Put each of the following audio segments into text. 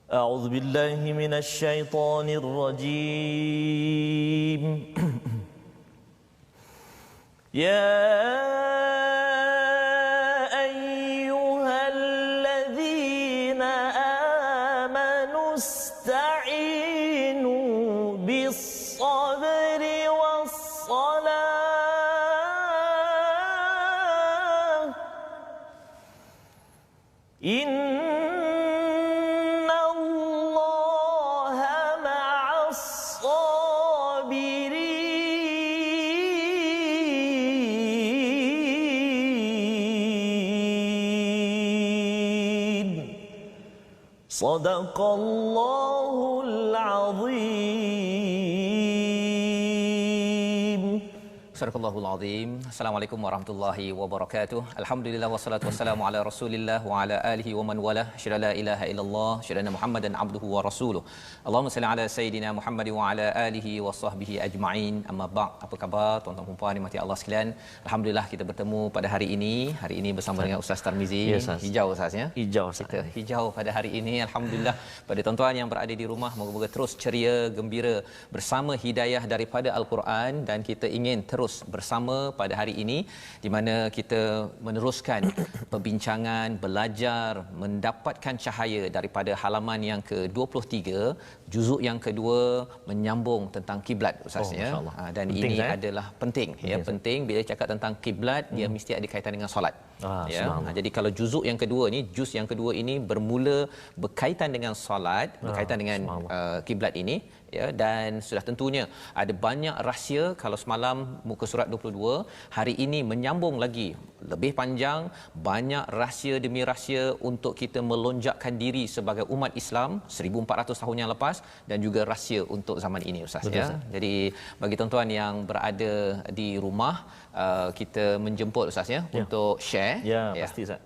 أعوذ بالله من الشيطان الرجيم يا أيها الذين آمنوا استعينوا بالصبر والصلاة إن الله مع الصابرين صدق الله العظيم. Sadaqallahul Azim. Assalamualaikum warahmatullahi wabarakatuh. Alhamdulillah wassalatu wassalamu ala Rasulillah wa ala alihi wa man wala. Syada la ilaha illallah, syada anna Muhammadan abduhu wa rasuluh. Allahumma salli ala sayidina Muhammad wa ala alihi wa sahbihi ajma'in. Amma ba'd. Apa khabar tuan-tuan dan puan dimati Allah sekalian? Alhamdulillah kita bertemu pada hari ini. Hari ini bersama dengan Ustaz Tarmizi. Ya, Ustaz. Hijau Ustaz ya. Hijau Ustaz. Kita hijau pada hari ini. Alhamdulillah pada tuan-tuan yang berada di rumah moga-moga terus ceria, gembira bersama hidayah daripada Al-Quran, dan kita ingin terus bersama pada hari ini di mana kita meneruskan perbincangan, belajar, mendapatkan cahaya daripada halaman yang ke-23, juzuk yang kedua menyambung tentang kiblat Ustaz ya. Dan penting, ini adalah penting ya, penting bila cakap tentang kiblat dia mesti ada kaitan dengan solat. Ya. Jadi kalau juzuk yang kedua ni, juz yang kedua ini bermula berkaitan dengan solat, berkaitan dengan kiblat ini ya, dan sudah tentunya ada banyak rahsia. Kalau semalam muka surat 22, hari ini menyambung lagi lebih panjang, banyak rahsia demi rahsia untuk kita melonjakkan diri sebagai umat Islam 1400 tahun yang lepas, dan juga rahsia untuk zaman ini Ustaz. Betul, ya. Ustaz. Jadi bagi tuan-tuan yang berada di rumah, kita menjemput Ustaz ya, untuk share. Ya, pasti Ustaz.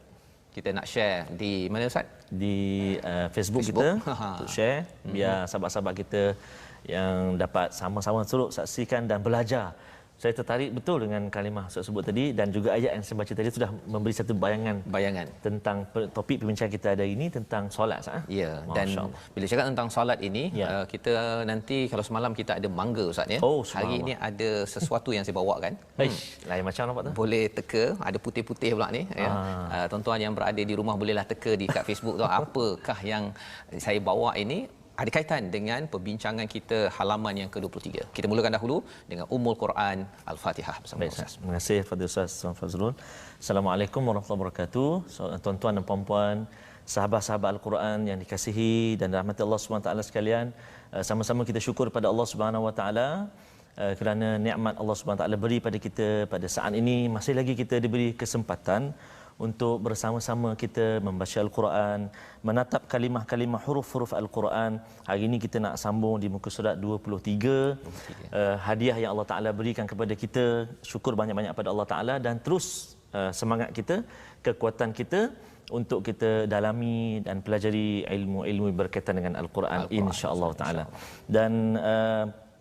Kita nak share di mana Ustaz? Di Facebook kita untuk share biar sahabat-sahabat kita yang dapat sama-sama turut saksikan dan belajar. Saya tertarik betul dengan kalimah Ustaz sebut tadi, dan juga ayat yang saya baca tadi sudah memberi satu bayangan tentang topik perbincangan kita hari ini tentang solat Ustaz. Ya, dan bila cakap tentang solat ini, kita nanti kalau semalam kita ada mangga Ustaz ya. Hari ini ada sesuatu yang saya bawa kan. Lain macam nampak tu. Boleh teka, ada putih-putih pula ni ya. Tuan-tuan yang berada di rumah bolehlah teka di kat Facebook tu apakah yang saya bawa ini. Ada kaitan dengan perbincangan kita halaman yang ke-23. Kita mulakan dahulu dengan Ummul Quran Al-Fatihah bersama Ustaz. Terima kasih Fadil Ustaz Fazrul. Assalamualaikum warahmatullahi wabarakatuh. Tuan-tuan dan puan-puan, sahabat-sahabat Al-Quran yang dikasihi dan dirahmati Allah Subhanahu Wa Taala sekalian, sama-sama kita syukur pada Allah Subhanahu Wa Taala kerana nikmat Allah Subhanahu Wa Taala beri pada kita pada saat ini. Masih lagi kita diberi kesempatan untuk bersama-sama kita membaca Al-Quran, menatap kalimah-kalimah huruf-huruf Al-Quran. Hari ini kita nak sambung di muka surat 23. Hadiah yang Allah Ta'ala berikan kepada kita, syukur banyak-banyak pada Allah Ta'ala, dan terus semangat kita, kekuatan kita untuk kita dalami dan pelajari ilmu-ilmu berkaitan dengan Al-Quran, insya-Allah Ta'ala. Dan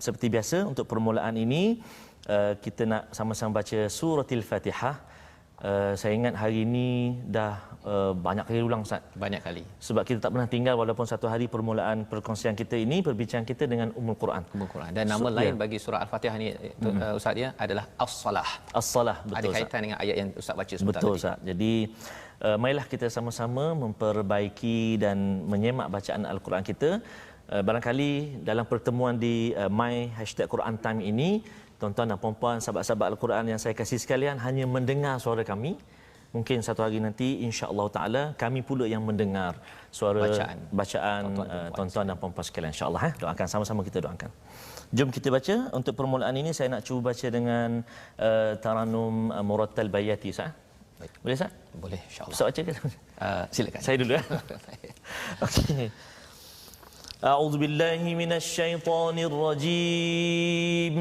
seperti biasa untuk permulaan ini, kita nak sama-sama baca suratul Fatihah. Saya ingat hari ini dah banyak kali ulang Ustaz. Banyak kali. Sebab kita tak pernah tinggal walaupun satu hari permulaan perkongsian kita ini, perbincangan kita dengan Ummul Quran. Ummul Quran. Dan nama lain bagi surah Al-Fatihah ni Ustaz ya adalah As-Salah. As-Salah, betul. Ada kaitan dengan ayat yang Ustaz baca sebentar tadi. Betul Ustaz. Jadi marilah kita sama-sama memperbaiki dan menyemak bacaan Al-Quran kita. Barangkali dalam pertemuan di My #Quran Time ini, tuan-tuan dan puan-puan, sahabat-sahabat Al-Quran yang saya kasih sekalian, hanya mendengar suara kami. Mungkin satu hari nanti insya-Allah Taala kami pula yang mendengar suara bacaan tuan-tuan dan puan-puan sekalian, insya-Allah. Doakan sama-sama, kita doakan. Jom kita baca. Untuk permulaan ini saya nak cuba baca dengan Taranum Murattal Bayati Ustaz. Boleh Ustaz? Boleh, insya-Allah. Ustaz baca ke? Silakan. Saya dulu ya. Okey. A'udzu billahi minasyaitonir rajim.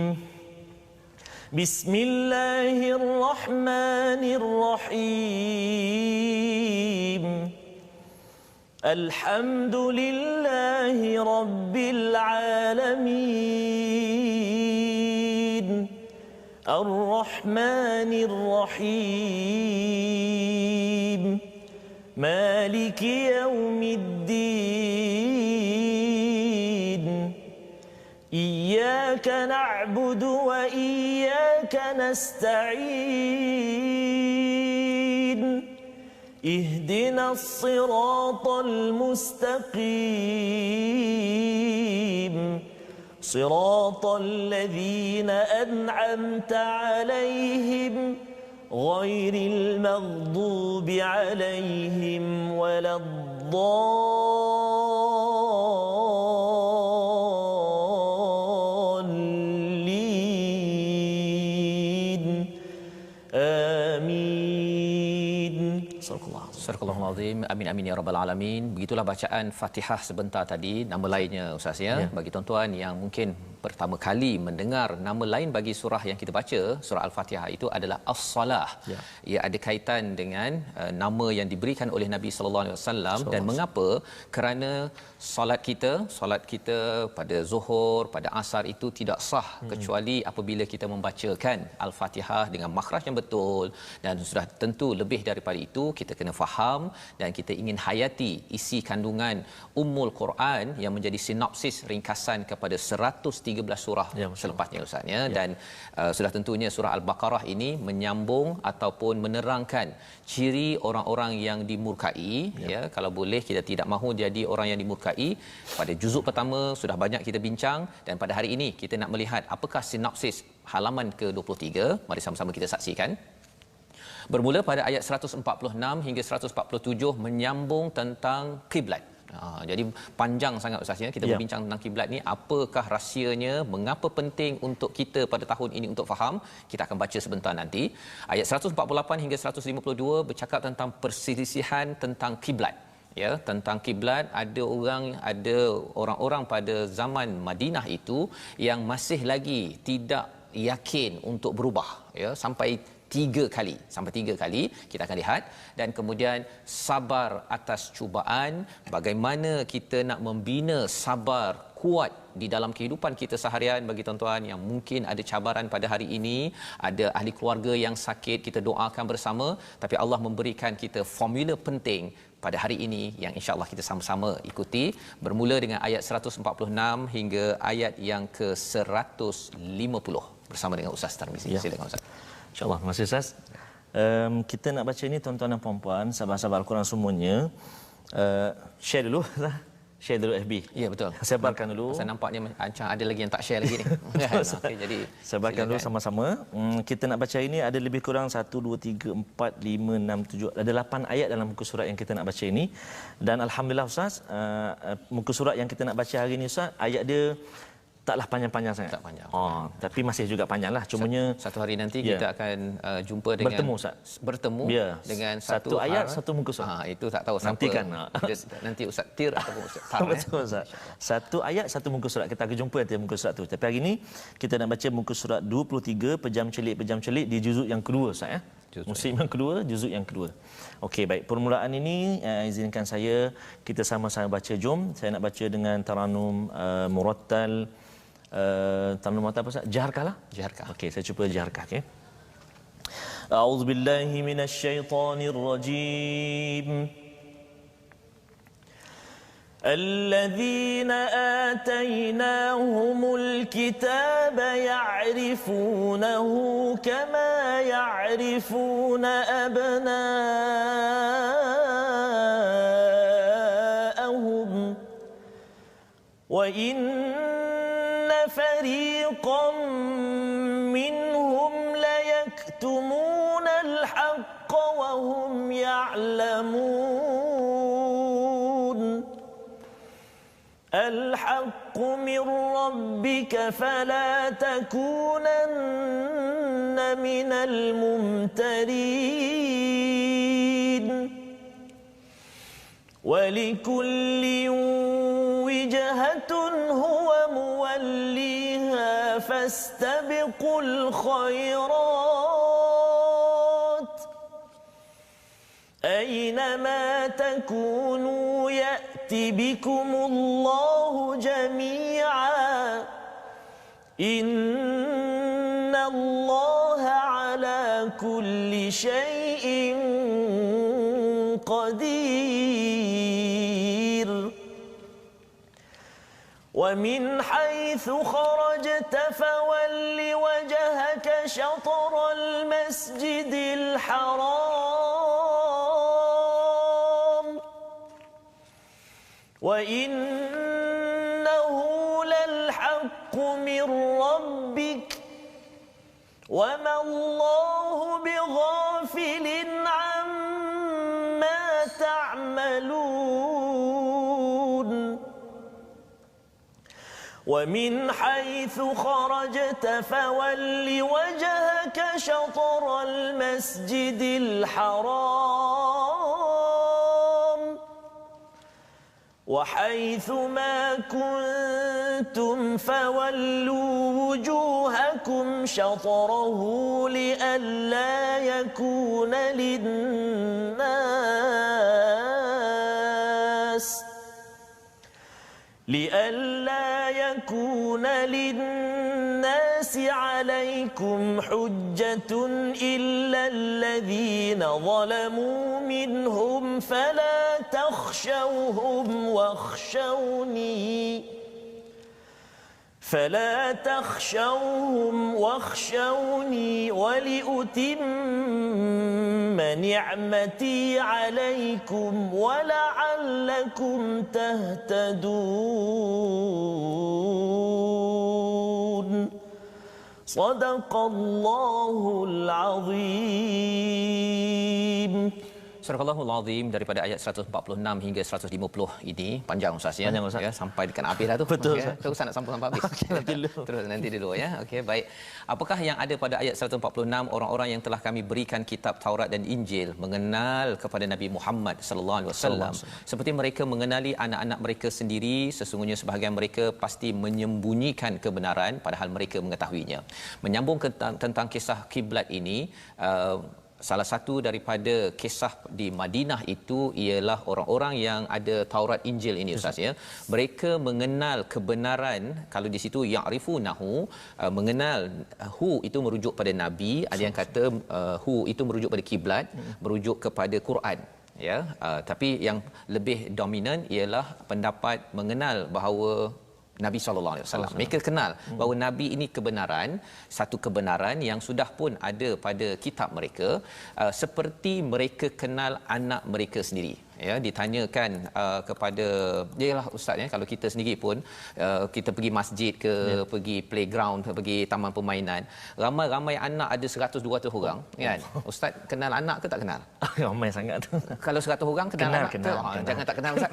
Bismillahirrahmanirrahim. Alhamdulillahi rabbil alamin. Ar-Rahmanir Rahim. Maliki yaumiddin. إياك نعبد وإياك نستعين اهدنا الصراط المستقيم صراط الذين أنعمت عليهم غير المغضوب عليهم ولا الضالين آمين. صدق الله. Surahul Azim. Amin amin ya rabbal alamin. Begitulah bacaan Fatihah sebentar tadi. Nama lainnya Ustaz ya. Bagi tuan-tuan yang mungkin pertama kali mendengar nama lain bagi surah yang kita baca, surah Al-Fatihah itu adalah As-Salah. Ia ada kaitan dengan nama yang diberikan oleh Nabi sallallahu alaihi wasallam. Dan mengapa? Kerana solat kita pada Zuhur, pada Asar itu tidak sah kecuali apabila kita membacakan Al-Fatihah dengan makhraj yang betul. Dan sudah tentu lebih daripada itu kita kena faham dan kita ingin hayati isi kandungan Ummul Quran yang menjadi sinopsis ringkasan kepada 113 surah selepasnya Ustaz ya. Dan sudah tentunya surah Al-Baqarah ini menyambung ataupun menerangkan ciri orang-orang yang dimurkai ya. Kalau boleh kita tidak mahu jadi orang yang dimurkai. Pada juzuk pertama sudah banyak kita bincang dan pada hari ini kita nak melihat apakah sinopsis halaman ke-23. Mari sama-sama kita saksikan. Bermula pada ayat 146 hingga 147 menyambung tentang kiblat. Jadi panjang sangat Ustaz ya kita berbincang tentang kiblat ni, apakah rahsianya, mengapa penting untuk kita pada tahun ini untuk faham. Kita akan baca sebentar nanti. Ayat 148 hingga 152 bercakap tentang perselisihan tentang kiblat. Ya, tentang kiblat ada orang-orang pada zaman Madinah itu yang masih lagi tidak yakin untuk berubah ya, sampai tiga kali kita akan lihat. Dan kemudian sabar atas cubaan, bagaimana kita nak membina sabar kuat di dalam kehidupan kita seharian. Bagi tuan-tuan yang mungkin ada cabaran pada hari ini, ada ahli keluarga yang sakit, kita doakan bersama, tapi Allah memberikan kita formula penting pada hari ini yang insya-Allah kita sama-sama ikuti, bermula dengan ayat 146 hingga ayat yang ke-150 bersama dengan Ustaz Tarmizi. Silakan Ustaz. InsyaAllah. Terima kasih Ustaz. Kita nak baca ini tuan-tuan dan puan-puan, sahabat-sahabat Al-Quran semuanya. Share dulu lah. Share dulu FB. Ya betul. Sebarkan dulu. Saya nampaknya macam ada lagi yang tak share lagi ni. Okay, jadi sebarkan dulu sama-sama. Kita nak baca ini ada lebih kurang 1 2 3 4 5 6 7 ada 8 ayat dalam muka surat yang kita nak baca ini. Dan alhamdulillah Ustaz, muka surat yang kita nak baca hari ini Ustaz, ayat dia taklah panjang-panjang sangat. Tak panjang. Tapi masih juga panjanglah. Cumanya satu hari nanti kita akan jumpa dengan bertemu dengan satu ayat satu muka surat. Itu tak tahu siapa. Nantikan. Nanti Ustaz Tir ataupun Ustaz Tar. Betul Ustaz. Satu ayat satu muka surat. Kita akan jumpa nanti muka surat tu. Tapi hari ini kita nak baca muka surat 23 pejam celik di juzuk yang kedua Ustaz ya. Musim yang kedua, juzuk yang kedua. Okey, baik. Permulaan ini izinkan saya kita sama-sama baca. Jom saya nak baca dengan taranum murattal. Taranum apa Ustaz? Jaharkah? Jaharkah. Okey, saya cuba jaharkah okey. A'udzu billahi minasyaitonir rajim. الذين آتيناهم الكتاب يعرفونه كما يعرفون أبناءهم وإن فريقا منهم ليكتمون الحق وهم يعلمون الحق من ربك فلا تكونن من الممترين ولكل وجهة هو موليها فاستبقوا الخيرات أينما تكونوا يأت بكم الله جميعا إن الله على كل شيء قدير ومن حيث حيث خرجت فول وجهك شطر المسجد الحرام وإنه للحق من ربك وما الله بغافل عما تعملون ومن حيث خرجت فول وجهك شطر المسجد الحرام وحيث ما كنتم فولوا وجوهكم شطره لئلا يكون للناس عليكم حجة إلا الذين ظلموا منهم فلا تخشوهم واخشوني ولأتم نعمتي عليكم ولعلكم تهتدون صدق الله العظيم. Surah Al-Allahul Azim daripada ayat 146 hingga 150 ini panjang Ustaz ya. Panjang, Ustaz. Ya, sampai dekat habis dah tu. Betul, okay. Tu Ustaz nak sambung sampai habis. Terus nanti dulu ya. Okey, baik. Apakah yang ada pada ayat 146 orang-orang yang telah kami berikan kitab Taurat dan Injil mengenal kepada Nabi Muhammad sallallahu alaihi wasallam seperti mereka mengenali anak-anak mereka sendiri, sesungguhnya sebahagian mereka pasti menyembunyikan kebenaran padahal mereka mengetahuinya. Menyambung tentang kisah kiblat ini, salah satu daripada kisah di Madinah itu ialah orang-orang yang ada Taurat Injil ini Ustaz ya. Mereka mengenal kebenaran, kalau di situ ya'rifunahu, mengenal hu itu merujuk pada nabi, ada yang kata hu itu merujuk pada kiblat, merujuk kepada Quran ya. Tapi yang lebih dominan ialah pendapat mengenal bahawa Nabi sallallahu alaihi wasallam. Mereka kenal bahawa nabi ini kebenaran, satu kebenaran yang sudah pun ada pada kitab mereka, seperti mereka kenal anak mereka sendiri. Ya, ditanyakan kepada yalah ustaz ya, kalau kita sendiri pun kita pergi masjid ke pergi playground ke pergi taman permainan, ramai-ramai anak ada 100 200 orang kan. Ustaz kenal anak ke tak kenal? Ramai sangat tu. Kalau 100 orang kenal anak kenal. Jangan tak kenal ustaz.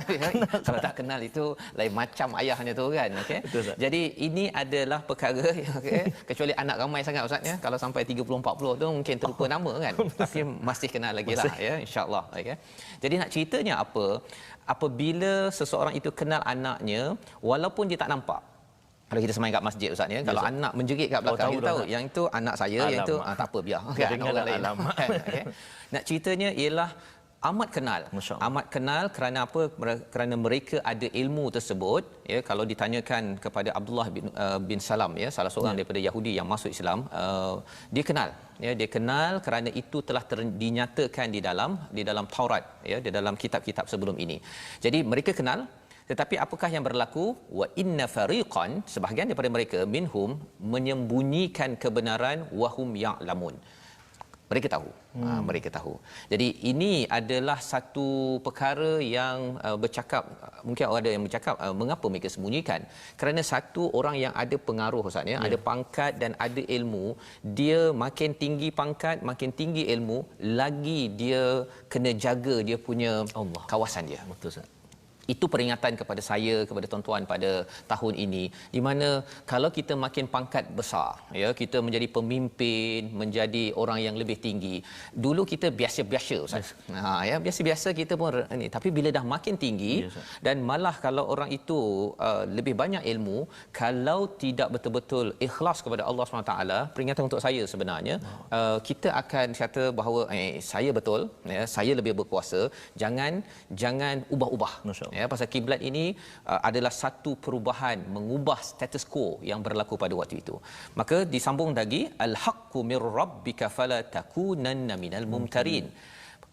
Kalau tak kenal itu lain macam ayahnya tu kan. Okey. Jadi ini adalah perkara okey, kecuali anak ramai sangat ustaz ya. Kalau sampai 30 40 tu mungkin terlupa nama kan. Tapi masih kenal lagi lah ya, insya-Allah. Okey. Jadi nak ceritanya apa? Apabila seseorang itu kenal anaknya walaupun dia tak nampak. Kalau kita semain kat masjid ustaz ya, kalau anak menjerit kat belakang kita tahu yang itu anak saya, yang itu tak apa biar kan orang lain. Okey. Nak ceritanya ialah amat kenal kerana apa? Kerana mereka ada ilmu tersebut ya. Kalau ditanyakan kepada Abdullah bin Salam ya, salah seorang daripada Yahudi yang masuk Islam, dia kenal ya, dia kenal kerana itu telah dinyatakan di dalam Taurat ya, di dalam kitab-kitab sebelum ini. Jadi mereka kenal, tetapi apakah yang berlaku? Wa inna fariqan, sebahagian daripada mereka, minhum, menyembunyikan kebenaran wahum ya'lamun. Mereka tahu. Mereka tahu. Jadi ini adalah satu perkara yang bercakap, mungkin ada yang bercakap mengapa mereka sembunyikan? Kerana satu orang yang ada pengaruh ustaz ya, ada pangkat dan ada ilmu, dia makin tinggi pangkat, makin tinggi ilmu, lagi dia kena jaga dia punya kawasan dia. Betul ustaz. Itu peringatan kepada saya, kepada tuan-tuan pada tahun ini, di mana kalau kita makin pangkat besar ya, kita menjadi pemimpin, menjadi orang yang lebih tinggi, dulu kita biasa-biasa ustaz. Ya, biasa-biasa kita pun ni, tapi bila dah makin tinggi dan malah kalau orang itu lebih banyak ilmu, kalau tidak betul-betul ikhlas kepada Allah SWT, peringatan untuk saya sebenarnya, kita akan kata bahawa saya betul ya, saya lebih berkuasa, jangan ubah-ubah ya, pasal kiblat ini adalah satu perubahan, mengubah status quo yang berlaku pada waktu itu. Maka disambung lagi, al-haqqu mir rabbika fala takunanna minal mumtarin.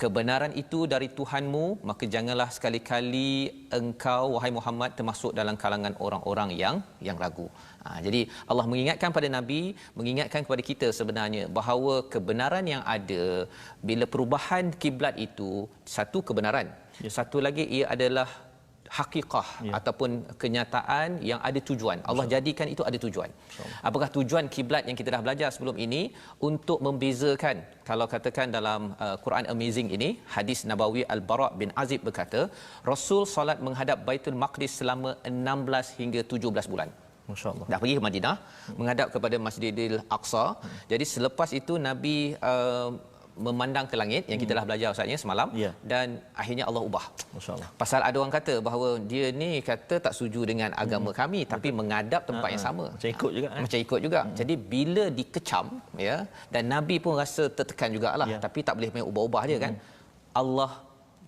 kebenaran itu dari Tuhanmu, maka janganlah sekali-kali engkau wahai Muhammad termasuk dalam kalangan orang-orang yang ragu. Jadi Allah mengingatkan pada Nabi, mengingatkan kepada kita sebenarnya bahawa kebenaran yang ada bila perubahan kiblat itu satu kebenaran, satu lagi ia adalah hakikah ataupun kenyataan yang ada tujuan. Allah jadikan itu ada tujuan. Apakah tujuan kiblat yang kita dah belajar sebelum ini untuk membezakan, kalau katakan dalam Quran Amazing ini, hadis Nabawi Al-Bara' bin Azib berkata, Rasul solat menghadap Baitul Maqdis selama 16 hingga 17 bulan. Masya-Allah. Dah pergi ke Madinah, menghadap kepada Masjidil Aqsa. Jadi selepas itu Nabi memandang ke langit yang kita dah belajar Ustaznya semalam, dan akhirnya Allah ubah. Masya-Allah. Pasal ada orang kata bahawa dia ni kata tak setuju dengan agama kami, tapi menghadap tempat yang sama. Macam ikut juga. Macam ikut juga. Jadi bila dikecam, ya, dan Nabi pun rasa tertekan jugalah, tapi tak boleh main ubah-ubah dia kan. Allah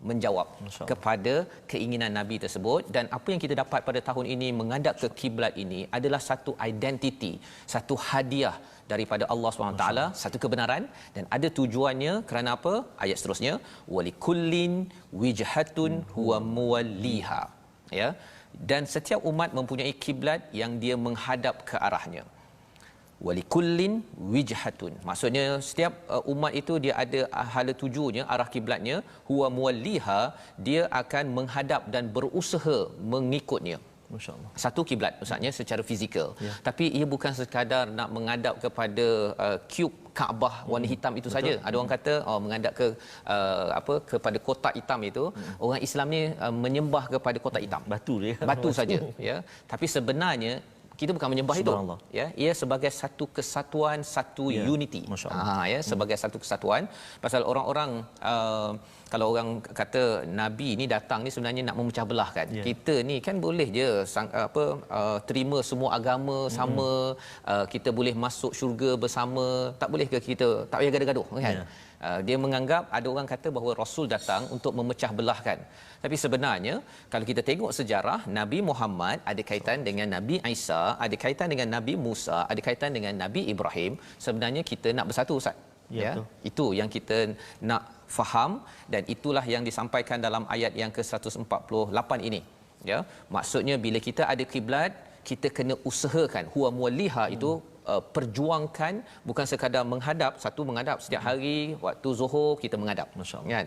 menjawab kepada keinginan Nabi tersebut, dan apa yang kita dapat pada tahun ini menghadap ke kiblat ini adalah satu identiti, satu hadiah daripada Allah SWT, satu kebenaran, dan ada tujuannya. Kerana apa? Ayat seterusnya, walikullin wijhatun huwa muwalliha, ya, dan setiap umat mempunyai kiblat yang dia menghadap ke arahnya. Walikullin wijhatun, maksudnya setiap umat itu dia ada hala tujunya, arah kiblatnya. Huwa muwalliha, dia akan menghadap dan berusaha mengikutnya. Masya-Allah. Satu kiblat maksudnya secara fizikal, tapi ia bukan sekadar nak menghadap kepada cube Kaabah warna hitam itu saja. Ada orang kata menghadap ke kepada kotak hitam itu. Orang Islam ni menyembah kepada kotak hitam, batu saja, ya. Tapi sebenarnya kita bukan menyembah itu, ya, ia sebagai satu kesatuan, satu unity, ya, sebagai satu kesatuan. Pasal orang-orang kalau orang kata Nabi ni datang ni sebenarnya nak memecah belahkan. Kita ni kan boleh je terima semua agama sama, kita boleh masuk syurga bersama, tak boleh ke kita tak payah gaduh-gaduh kan? Dia menganggap, ada orang kata bahawa Rasul datang untuk memecah belahkan. Tapi sebenarnya kalau kita tengok sejarah, Nabi Muhammad ada kaitan dengan Nabi Isa, ada kaitan dengan Nabi Musa, ada kaitan dengan Nabi Ibrahim. Sebenarnya kita nak bersatu, Ustaz. Ya, itu yang kita nak faham, dan itulah yang disampaikan dalam ayat yang ke-148 ini. Ya, maksudnya bila kita ada kiblat, kita kena usahakan. Huwa muwalliha itu perjuangkan, bukan sekadar menghadap, satu menghadap setiap hari waktu Zuhur kita menghadap. Kan?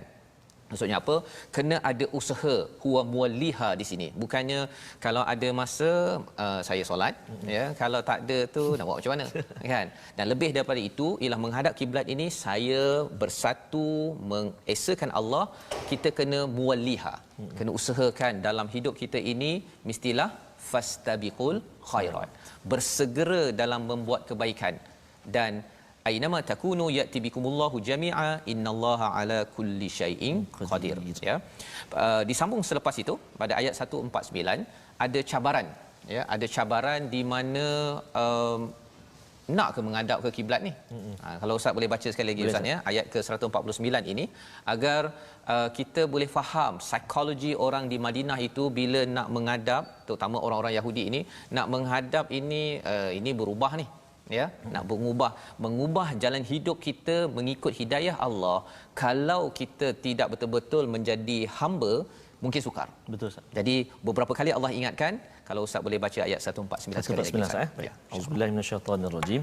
Maksudnya apa? Kena ada usaha. Huwa muwalliha di sini. Bukannya kalau ada masa saya solat, ya, kalau tak ada tu nak buat macam mana? Kan? Dan lebih daripada itu ialah menghadap kiblat ini saya bersatu mengesakan Allah. Kita kena muwalliha. Kena usahakan dalam hidup kita ini mestilah fastabiqul khairat. Bersegera dalam membuat kebaikan, dan aynama takunu ya'ti bikumullahu jami'a innallaha ala kulli syai'in qadir, ya. Disambung selepas itu pada ayat 149 ada cabaran, ya, ada cabaran di mana nak ke menghadap ke kiblat ni. Kalau Ustaz boleh baca sekali lagi, Ustaz, ya, ayat ke-149 ini, agar kita boleh faham psikologi orang di Madinah itu bila nak menghadap, terutama orang-orang Yahudi ini nak menghadap ini berubah ni, ya, nak mengubah jalan hidup kita mengikut hidayah Allah. Kalau kita tidak betul-betul menjadi hamba, mungkin sukar. Betul, Ustaz. Jadi beberapa kali Allah ingatkan. Kalau Ustaz boleh baca ayat 149 sekali lagi, Ustaz. Baik. Auzubillahi minasyaitonirrajim.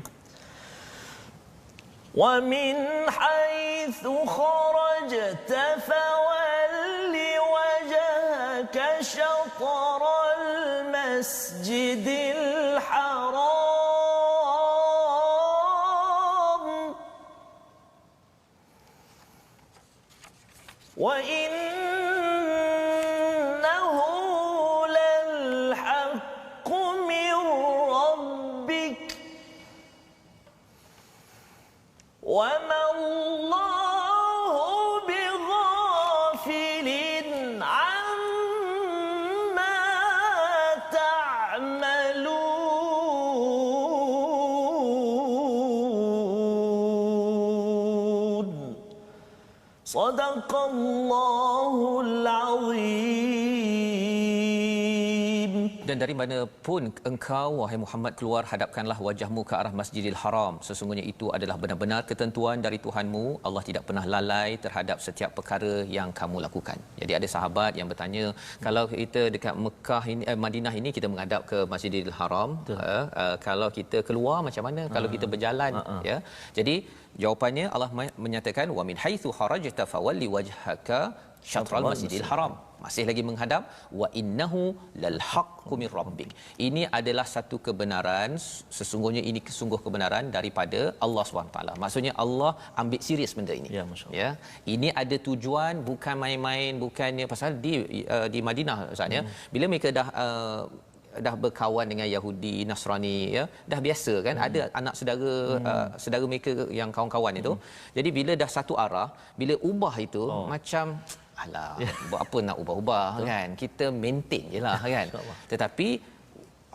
Wa min haitsu kharajta fawalli wajhaka syatral masjidil haram wa وَمَا اللَّهُ بِغَافِلٍ عَمَّا تَعْمَلُونَ صَدَقَ اللَّهُ الْعَظِيمُ. Dan dari mana pun engkau wahai Muhammad keluar, hadapkanlah wajahmu ke arah Masjidil Haram. Sesungguhnya itu adalah benar-benar ketentuan dari Tuhanmu. Allah tidak pernah lalai terhadap setiap perkara yang kamu lakukan. Jadi ada sahabat yang bertanya, kalau kita dekat Mekah ini, Madinah ini kita menghadap ke Masjidil Haram, kalau kita keluar macam mana? Kalau kita berjalan, ya. Jadi jawapannya Allah menyatakan wa min haitsu kharajta fawalli wajhaka syatral Masjidil Haram. Masih lagi menghadap, wa innahu lal haqqu mir rabbik. Ini adalah satu kebenaran, sesungguhnya ini sungguh kebenaran daripada Allah SWT. Maksudnya Allah ambil serius benda ini. Ya, masya-Allah. Ya. Ini ada tujuan, bukan main-main, bukannya pasal di Madinah Ustaz, ya. Bila mereka dah berkawan dengan Yahudi, Nasrani, ya, dah biasa kan, ada anak saudara saudara mereka yang kawan-kawan itu. Jadi bila dah satu arah, bila ubah itu macam alah, buat apa nak ubah-ubah kan, kita maintain jelah kan. Tetapi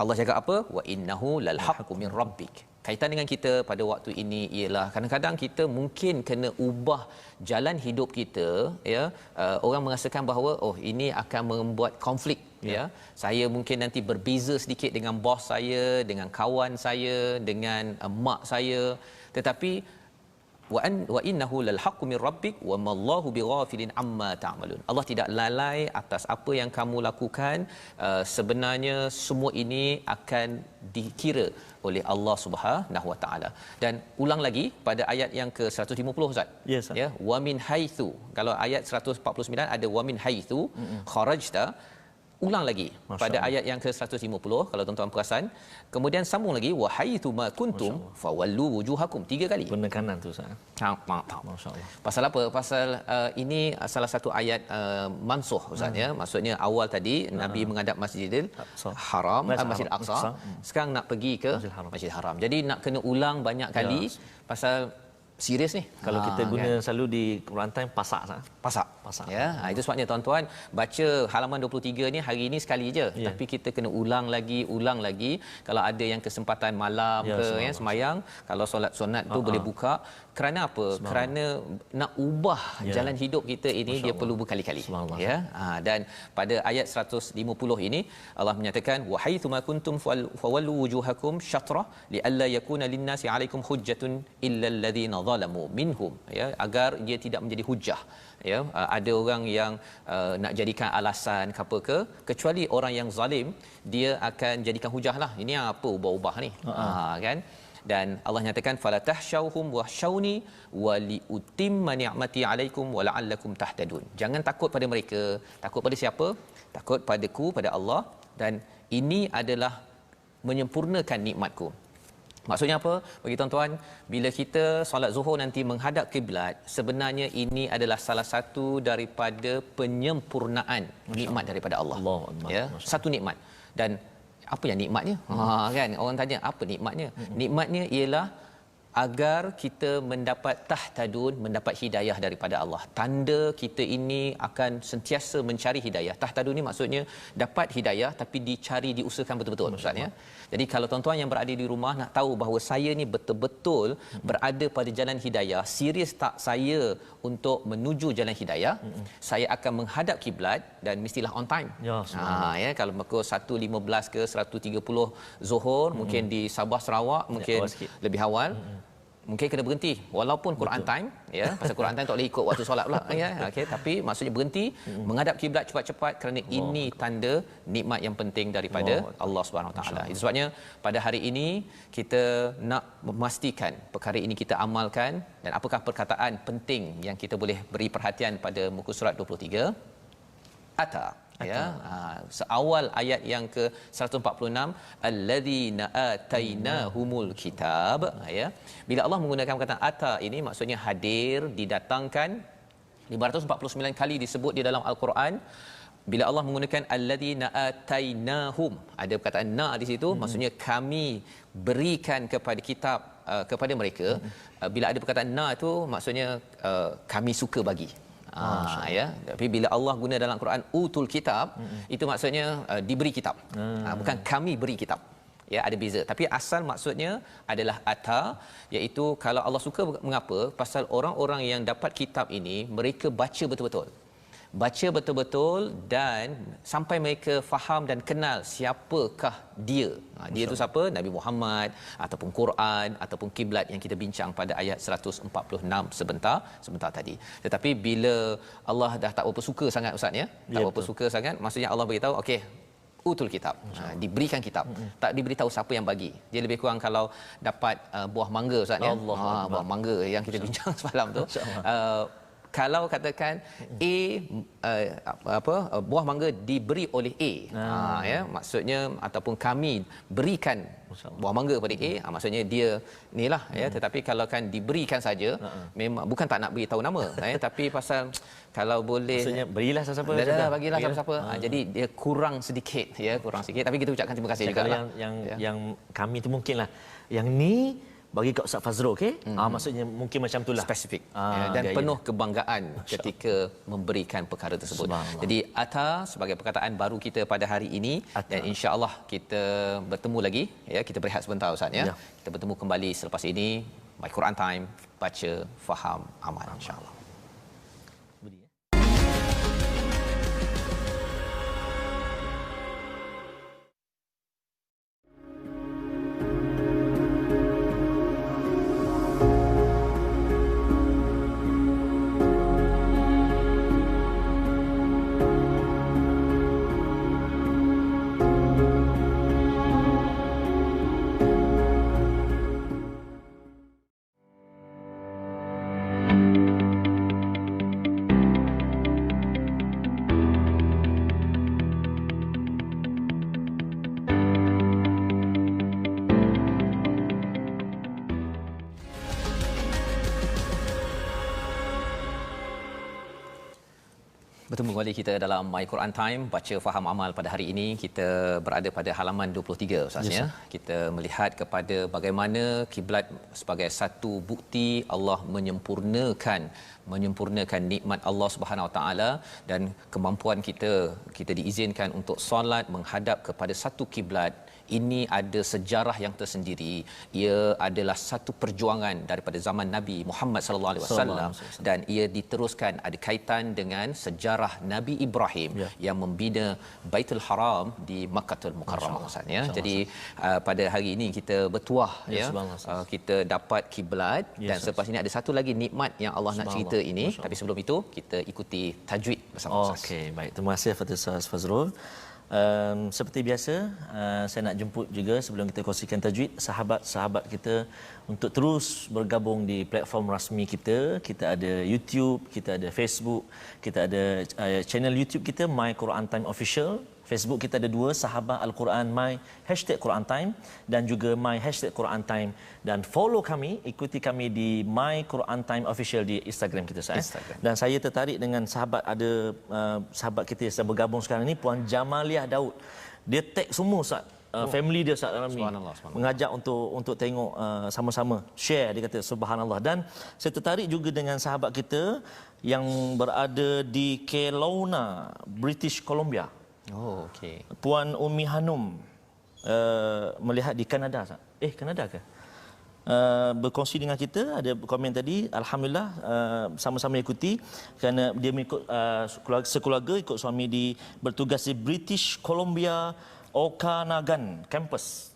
Allah cakap apa? Wa innahu lal haqqu min rabbik. Kaitan dengan kita pada waktu ini ialah kadang-kadang kita mungkin kena ubah jalan hidup kita, ya. Orang merasakan bahawa ini akan membuat konflik, ya. Saya mungkin nanti berbeza sedikit dengan bos saya, dengan kawan saya, dengan mak saya, tetapi wa innahu lal haqqu min rabbik wa mallahu bighafilin amma ta'malun. Allah tidak lalai atas apa yang kamu lakukan. Sebenarnya semua ini akan dikira oleh Allah Subhanahu wa taala. Dan ulang lagi pada ayat yang ke-150 Ustaz. Yes, ya, wa min haitsu. Kalau ayat 149 ada wa min haitsu kharajta. Ulang lagi pada ayat yang ke-150 kalau tuan-tuan perasan. Kemudian sambung lagi wa haitsu ma kuntum fawallu wujuhakum, 3 kali. Penekanan tu Ustaz. Masya-Allah. Pasal apa? Pasal ini salah satu ayat mansuh Ustaz, ya. Maksudnya awal tadi Nabi menghadap Masjidil Haram, Masjid Aqsa. Sekarang nak pergi ke Masjid Haram. Jadi nak kena ulang banyak kali pasal serius ni. Kalau kita guna kan, selalu di Quran Time pasak. Ya, itu sebabnya tuan-tuan baca halaman 23 ni hari ini sekali je, tapi kita kena ulang lagi. Kalau ada yang kesempatan malam semayang, kalau solat sunat tu boleh buka. Kerana apa? Kerana nak ubah jalan hidup kita ini dia perlu berkali-kali. Ya. Dan pada ayat 150 ini Allah menyatakan wa haitsu ma kuntum fawallu wujuhakum syatra li alla yakuna lin-nasi 'alaikum hujjatun illa alladhina zalamu minhum, ya, agar dia tidak menjadi hujah, ya. Ada orang yang nak jadikan alasan apa ke, kecuali orang yang zalim dia akan jadikan hujah lah. Ini apa ubah-ubah ni, kan. Dan Allah nyatakan fala tahshauhum wahshauni waliutimma ni'mati 'alaikum wala'allakum tahtadun. Jangan takut pada mereka. Takut pada siapa? Takut padaku, pada Allah, dan ini adalah menyempurnakan nikmatku. Maksudnya apa? Bagi tuan-tuan, bila kita solat zuhur nanti menghadap kiblat, sebenarnya ini adalah salah satu daripada penyempurnaan nikmat daripada Allah. Ya, satu nikmat. Dan apa yang nikmatnya? Kan orang tanya apa nikmatnya? Nikmatnya ialah agar kita mendapat tahtadun, mendapat hidayah daripada Allah. Tanda kita ini akan sentiasa mencari hidayah. Tahtadun ni maksudnya dapat hidayah tapi dicari, diusahakan betul-betul Ustaz, ya. Jadi kalau tuan-tuan yang berada di rumah nak tahu bahawa saya ni betul-betul berada pada jalan hidayah, serius tak saya untuk menuju jalan hidayah, saya akan menghadap kiblat dan mestilah on time. Ya, kalau pukul 1.15 ke 1.30 Zuhur, mungkin di Sabah Sarawak mungkin lebih awal. Mungkin kena berhenti walaupun Quran time, ya, pasal Quran time tak boleh ikut waktu solat pula, ya. Okey, tapi maksudnya berhenti menghadap kiblat cepat-cepat kerana ini tanda nikmat yang penting daripada Allah Subhanahu Wa Taala. Itu sebabnya pada hari ini kita nak memastikan perkara ini kita amalkan. Dan apakah perkataan penting yang kita boleh beri perhatian pada muka surat 23? Ata, ya. Seawal ayat yang ke 146, alladzina atainahumul kitab, ya. Bila Allah menggunakan perkataan ata ini maksudnya hadir, didatangkan. 549 kali disebut di dalam al-Quran. Bila Allah menggunakan alladzina atainahum, ada perkataan na di situ, maksudnya kami berikan kepada kitab kepada mereka. Bila ada perkataan na itu maksudnya kami suka bagi. Ya, tapi bila Allah guna dalam Quran utul kitab, itu maksudnya diberi kitab. Bukan kami beri kitab. Ya, ada beza. Tapi asal maksudnya adalah ata, iaitu kalau Allah suka, mengapa? Pasal orang-orang yang dapat kitab ini mereka baca betul-betul. baca betul-betul dan sampai mereka faham dan kenal siapakah dia. Dia itu siapa? Nabi Muhammad ataupun Quran ataupun kiblat yang kita bincang pada ayat 146 sebentar tadi. Tetapi bila Allah dah tak berapa suka sangat ustaz ya, tak berapa suka sangat, maksudnya Allah beritahu okey, utul kitab, diberikan kitab, tak diberitahu siapa yang bagi. Dia lebih kurang kalau dapat buah mangga ustaz ya, buah mangga yang kita bincang semalam tu, kalau katakan buah mangga diberi oleh A, ya, maksudnya ataupun kami berikan buah mangga kepada A, maksudnya dia inilah ya. Tetapi kalau kan diberikan saja, memang bukan tak nak beritahu nama, tapi pasal kalau boleh maksudnya berilah siapa-siapa, bagilah siapa-siapa. Jadi dia kurang sedikit ya, kurang sikit, tapi kita ucapkan terima kasih juga lah. Yang kami tu mungkinlah yang ni bagi kat Ustaz Fazrul, okey? Maksudnya mungkin macam itulah. Spesifik. Dan penuh kebanggaan ketika memberikan perkara tersebut. Jadi Ata sebagai perkataan baru kita pada hari ini, dan insya-Allah kita bertemu lagi ya. Kita berehat sebentar Ustaz ya. Kita bertemu kembali selepas ini. My Quran Time, baca, faham, amal insya-Allah. Bertemu kembali kita dalam My Quran Time, baca faham amal. Pada hari ini kita berada pada halaman 23 Ustaz ya. Kita melihat kepada bagaimana kiblat sebagai satu bukti Allah menyempurnakan nikmat Allah Subhanahu Wa Taala, dan kemampuan kita diizinkan untuk solat menghadap kepada satu kiblat. Ini ada sejarah yang tersendiri. Ia adalah satu perjuangan daripada zaman Nabi Muhammad sallallahu alaihi wasallam, dan ia diteruskan, ada kaitan dengan sejarah Nabi Ibrahim yang membina Baitul Haram di Makkahul Mukarramah Ustaz ya. Jadi pada hari ini kita bertuah ya, kita dapat kiblat, dan selepas ini ada satu lagi nikmat yang Allah nak cerita ini. Tapi sebelum itu kita ikuti tajwid bersama Ustaz. Okey, baik. Terima kasih kepada Ustaz Fazrul. Seperti biasa, saya nak jemput juga sebelum kita kongsikan tajwid sahabat-sahabat kita untuk terus bergabung di platform rasmi kita. Kita ada YouTube, kita ada Facebook, kita ada channel YouTube kita My Quran Time Official. Facebook kita ada 2, Sahabat Al-Quran My #Quran Time dan juga My #Quran Time, dan follow kami, ikuti kami di My Quran Time Official di Instagram kita Instagram. Dan saya tertarik dengan sahabat kita yang sedang bergabung sekarang ni, Puan Jamaliah Daud. Dia tag semua Ustaz, family dia Ustaz dalam ni, mengajak untuk tengok sama-sama, share, dia kata subhanallah. Dan saya tertarik juga dengan sahabat kita yang berada di Kelowna, British Columbia. Okey. Puan Umi Hanum melihat di Kanada. Kanada ke? Berkongsi dengan kita, ada komen tadi, alhamdulillah sama-sama ikuti kerana dia mengikut sekeluarga ikut suami bertugas di British Columbia Okanagan campus.